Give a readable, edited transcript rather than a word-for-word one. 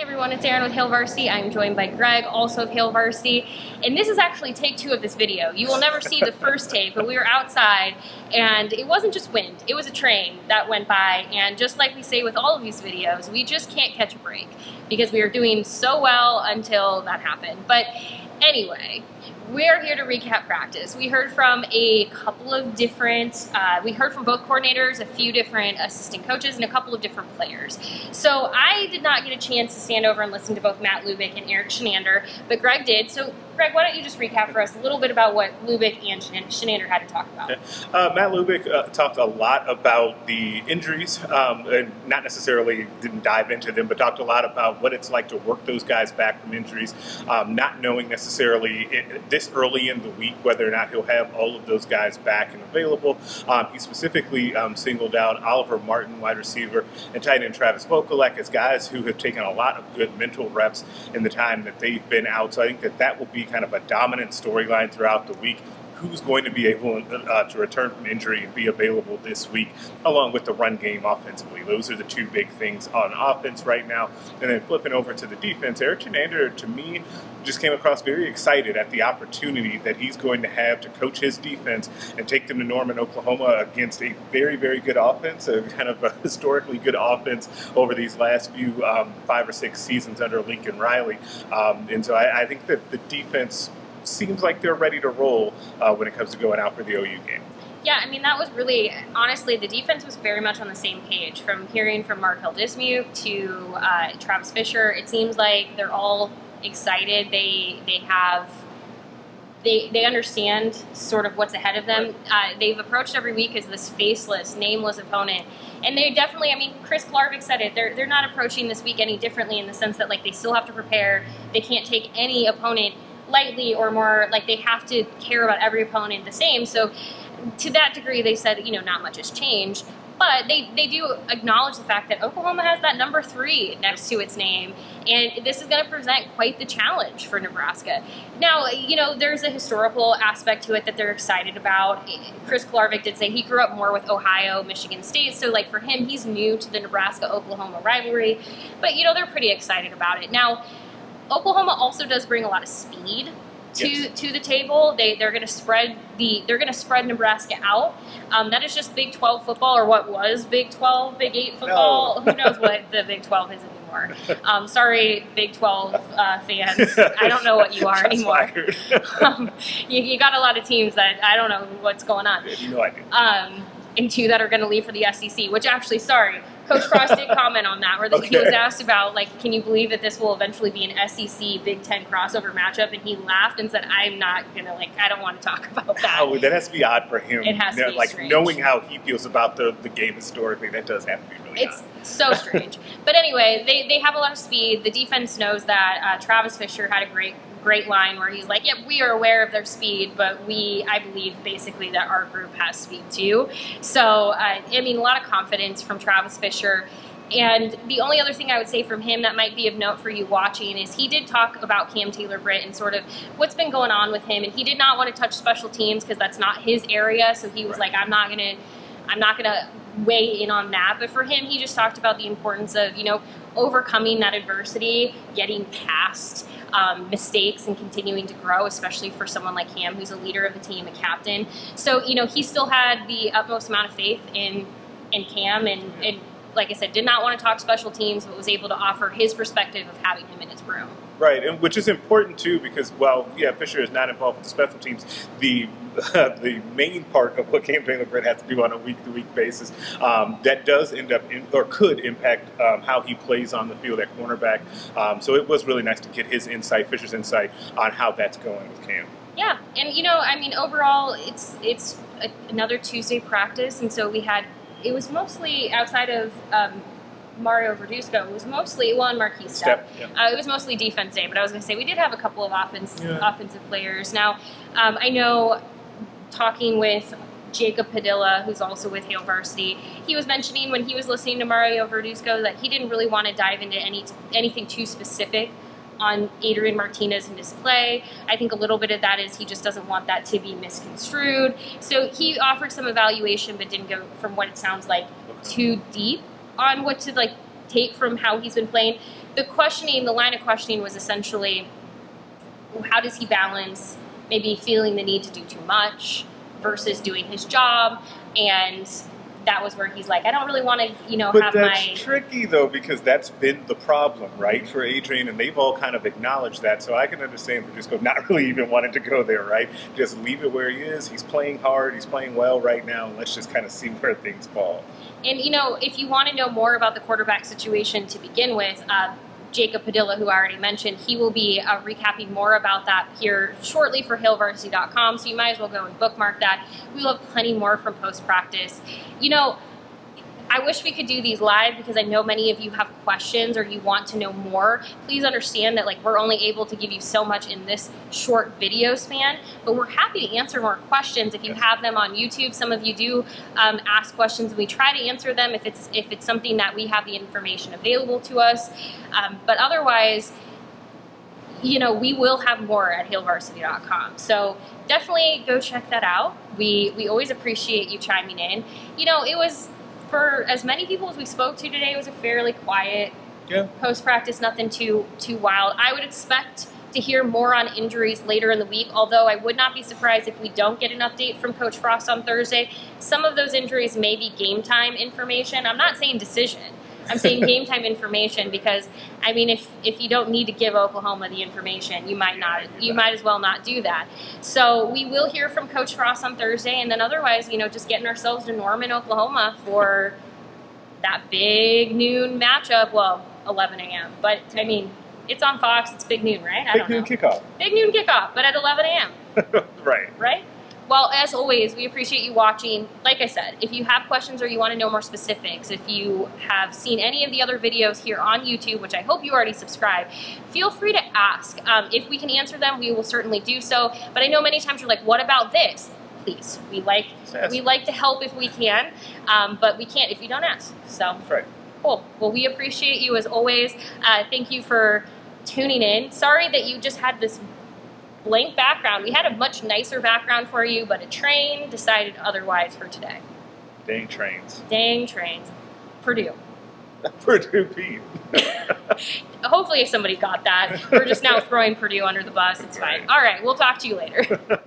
everyone, it's Erin with Hail Varsity. I'm joined by Greg, also of Hail Varsity, and this is actually take 2 of this video. You will never see the first take, but we were outside, and it wasn't just wind, it was a train that went by, and just like we say with all of these videos, we just can't catch a break, because we were doing so well until that happened. But anyway, we're here to recap practice. We heard from a couple of different, we heard from both coordinators, a few different assistant coaches, and a couple of different players. So I did not get a chance to stand over and listen to both Matt Lubick and Eric Shenander, but Greg did. So Greg, why don't you just recap for us a little bit about what Lubick and Shenander had to talk about? Matt Lubick talked a lot about the injuries, and not necessarily didn't dive into them, but talked a lot about what it's like to work those guys back from injuries, not knowing necessarily this early in the week whether or not he'll have all of those guys back and available. He specifically singled out Oliver Martin, wide receiver, and tight end Travis Vokalek as guys who have taken a lot of good mental reps in the time that they've been out. So I think that will be kind of a dominant storyline throughout the week. Who's going to be able to return from injury and be available this week, along with the run game offensively. Those are the 2 big things on offense right now. And then flipping over to the defense, Eric Shenander, to me, just came across very excited at the opportunity that he's going to have to coach his defense and take them to Norman, Oklahoma against a very, very good offense, a kind of a historically good offense over these last few 5 or 6 seasons under Lincoln Riley. And so I think that the defense seems like they're ready to roll when it comes to going out for the OU game. Yeah, I mean, that was really, honestly, the defense was very much on the same page. From hearing from Markel Dismuke to Travis Fisher, it seems like they're all excited. They understand sort of what's ahead of them. They've approached every week as this faceless, nameless opponent. And they definitely, I mean, Chris Klarvik said it, they're not approaching this week any differently in the sense that, like, they still have to prepare. They can't take any opponent lightly or more, like, they have to care about every opponent the same. So to that degree, they said, not much has changed. But they do acknowledge the fact that Oklahoma has that number 3 next to its name, and this is going to present quite the challenge for Nebraska. Now, there's a historical aspect to it that they're excited about. Chris Klarvik did say he grew up more with Ohio, Michigan State, so like for him, he's new to the Nebraska-Oklahoma rivalry, but they're pretty excited about it. Now, Oklahoma also does bring a lot of speed to the table. They're going to spread Nebraska out. That is just Big 12 football, or what was Big 12, Big 8 football. No. Who knows what the Big 12 is anymore. Sorry, Big 12 fans. I don't know what you are anymore. You got a lot of teams that I don't know what's going on. No idea. And 2 that are going to leave for the SEC, which actually, sorry, Coach Frost did comment on that, where he was asked about, like, can you believe that this will eventually be an SEC Big Ten crossover matchup? And he laughed and said, I'm not going to, I don't want to talk about that. Oh, that has to be odd for him. It has to be strange. Knowing how he feels about the game historically, that does have to be really odd. It's so strange. But anyway, they have a lot of speed. The defense knows that. Travis Fisher had a great line where he's like, we are aware of their speed, but I believe basically that our group has speed too. So, a lot of confidence from Travis Fisher. And the only other thing I would say from him that might be of note for you watching is he did talk about Cam Taylor-Britt and sort of what's been going on with him. And he did not want to touch special teams because that's not his area. So he was like, I'm not gonna weigh in on that. But for him, he just talked about the importance of, overcoming that adversity, getting past mistakes and continuing to grow, especially for someone like Cam, who's a leader of the team, a captain. So, he still had the utmost amount of faith in Cam and like I said, did not want to talk special teams, but was able to offer his perspective of having him in his room. Right, and which is important too, because Fisher is not involved with the special teams. The main part of what Cam Taylor-Britt has to do on a week-to-week basis, that does end up could impact how he plays on the field at cornerback. So it was really nice to get his insight, Fisher's insight, on how that's going with Cam. Yeah, and overall, it's another Tuesday practice, and so it was mostly outside of Mario Verduzco. It was mostly, and Marquise Stepp. Yeah. It was mostly defense day, but I was going to say we did have a couple of offensive players. Now, I know talking with Jacob Padilla, who's also with Hail Varsity, he was mentioning when he was listening to Mario Verduzco that he didn't really want to dive into anything too specific on Adrian Martinez and his play. I think a little bit of that is he just doesn't want that to be misconstrued. So he offered some evaluation, but didn't go, from what it sounds like, too deep on what to take from how he's been playing. the line of questioning was essentially, how does he balance maybe feeling the need to do too much versus doing his job? And that was where he's like, I don't really want to, But have that's tricky, though, because that's been the problem, right, for Adrian, and they've all kind of acknowledged that, so I can understand Briscoe not really even wanting to go there, right? Just leave it where he is. He's playing hard. He's playing well right now. Let's just kind of see where things fall. And, if you want to know more about the quarterback situation to begin with, Jacob Padilla, who I already mentioned, he will be recapping more about that here shortly for HailVarsity.com, so you might as well go and bookmark that. We'll have plenty more from post-practice. I wish we could do these live because I know many of you have questions or you want to know more. Please understand that we're only able to give you so much in this short video span, but we're happy to answer more questions if you have them on YouTube. Some of you do ask questions, and we try to answer them if it's something that we have the information available to us. But otherwise, we will have more at HailVarsity.com. So definitely go check that out. We always appreciate you chiming in. It was, for as many people as we spoke to today, it was a fairly quiet post-practice, nothing too wild. I would expect to hear more on injuries later in the week, although I would not be surprised if we don't get an update from Coach Frost on Thursday. Some of those injuries may be game time information. I'm not saying decision. I'm saying game time information because, if you don't need to give Oklahoma the information, you might as well not do that. So we will hear from Coach Frost on Thursday, and then otherwise, just getting ourselves to Norman, Oklahoma for that big noon matchup. Well, 11 a.m. But, it's on Fox. It's big noon, right? Big noon kickoff. Big noon kickoff, but at 11 a.m. Right. Right? Well, as always, we appreciate you watching. Like I said, if you have questions or you want to know more specifics, if you have seen any of the other videos here on YouTube, which I hope you already subscribed, feel free to ask. If we can answer them, we will certainly do so. But I know many times you're like, what about this? Please, we like to help if we can, but we can't if you don't ask. So, that's right. Cool. Well, we appreciate you as always. Thank you for tuning in. Sorry that you just had this blank background. We had a much nicer background for you, but a train decided otherwise for today. Dang trains. Dang trains. Purdue. Purdue beat. Hopefully somebody got that. We're just now throwing Purdue under the bus. It's fine. All right, we'll talk to you later.